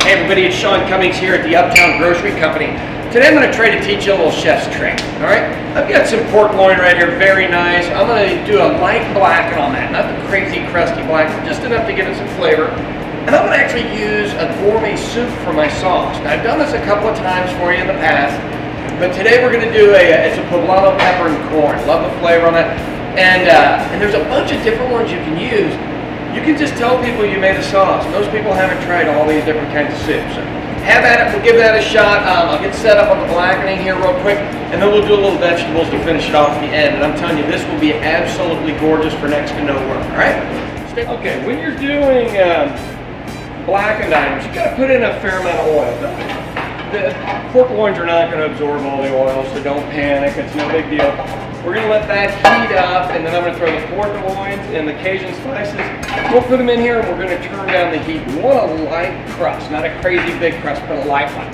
Hey everybody, it's Cummings here at the Uptown Grocery Company. Today I'm going to try to teach you a little chef's trick. Alright, I've got some pork loin right here, very nice. I'm going to do a light blacken on that, not the crazy crusty black, just enough to give it some flavor. And I'm going to actually use a gourmet soup for my sauce. Now I've done this a couple of times for you in the past, but today we're going to do it's a poblano pepper and corn. Love the flavor on that. And there's a bunch of different ones you can use. You can just tell people you made a sauce. Most people haven't tried all these different kinds of soups. So have at it, we'll give that a shot. I'll get set up on the blackening here real quick, and then we'll do a little vegetables to finish it off at the end. And I'm telling you, this will be absolutely gorgeous for next to no work, all right? Okay, when you're doing blackened items, you gotta put in a fair amount of oil. The pork loins are not gonna absorb all the oil, so don't panic, it's no big deal. We're going to let that heat up, and then I'm going to throw the pork loins and the Cajun spices. We'll put them in here, and we're going to turn down the heat. We want a light crust, not a crazy big crust, but a light one.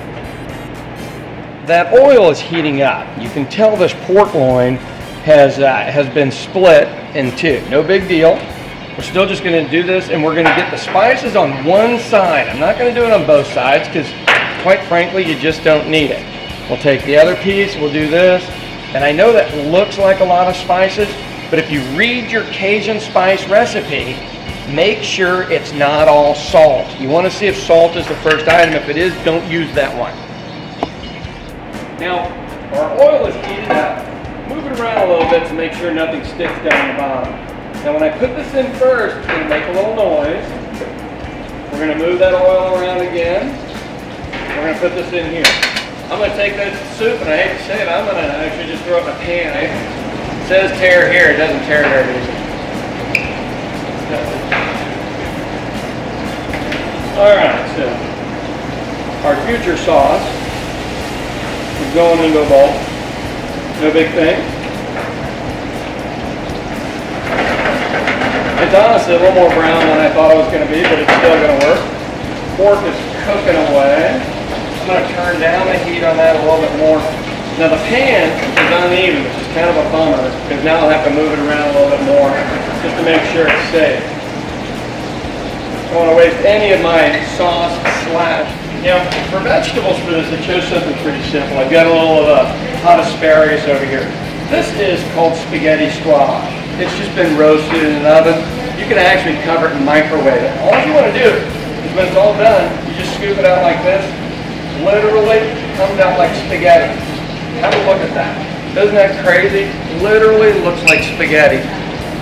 That oil is heating up. You can tell this pork loin has been split in two. No big deal. We're still just going to do this, and we're going to get the spices on one side. I'm not going to do it on both sides, because quite frankly, you just don't need it. We'll take the other piece, we'll do this. And I know that looks like a lot of spices, but if you read your Cajun spice recipe, make sure it's not all salt. You want to see if salt is the first item. If it is, don't use that one. Now, our oil is heated up. Move it around a little bit to make sure nothing sticks down the bottom. Now, when I put this in first, it's going to make a little noise. We're going to move that oil around again. We're going to put this in here. I'm going to take that soup, and I hate to say it, I'm going to actually just throw it in a pan. It says tear here, it doesn't tear very easy. Alright, so our future sauce is going into a bowl. No big thing. It's honestly a little more brown than I thought it was going to be, but it's still going to work. Pork is cooking away. I'm going to turn down the heat on that a little bit more. Now the pan is uneven, which is kind of a bummer, because now I'll have to move it around a little bit more just to make sure it's safe. I don't want to waste any of my sauce slash. Now for vegetables for this, I chose something pretty simple. I've got a little hot asparagus over here. This is called spaghetti squash. It's just been roasted in an oven. You can actually cover it and microwave it. All you want to do is when it's all done, you just scoop it out like this. Literally comes out like spaghetti. Have a look at that. Isn't that crazy? Literally looks like spaghetti.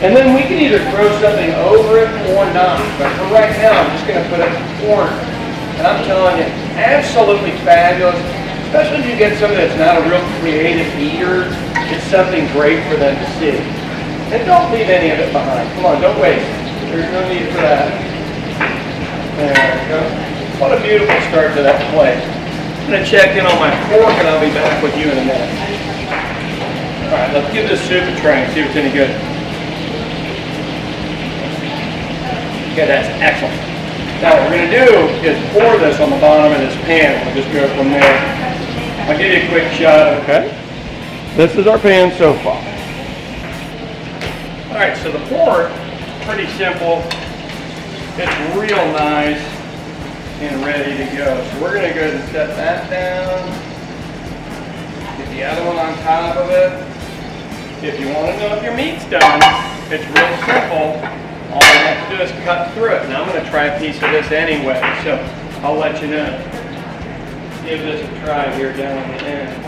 And then we can either throw something over it or not. But for right now, I'm just going to put it in the corner. And I'm telling you, absolutely fabulous. Especially if you get somebody that's not a real creative eater. It's something great for them to see. And don't leave any of it behind. Come on, don't waste. There's no need for that. There we go. What a beautiful start to that plate. I'm going to check in on my pork, and I'll be back with you in a minute. All right, let's give this soup a try and see if it's any good. Okay, that's excellent. Now what we're going to do is pour this on the bottom of this pan. We'll just go from there. I'll give you a quick shot, okay? This is our pan so far. All right, so the pork, pretty simple. It's real nice and ready to go. So we're going to go ahead and set that down. Get the other one on top of it. If you want to know if your meat's done, it's real simple. All you have to do is cut through it. Now I'm going to try a piece of this anyway, so I'll let you know. Give this a try here down at the end.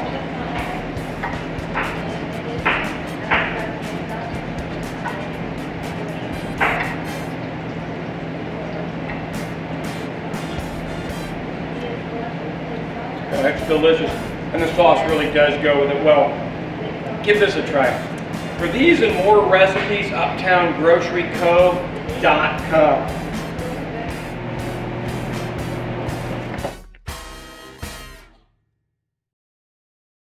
It's delicious, and the sauce really does go with it well. Give this a try. For these and more recipes, uptowngroceryco.com.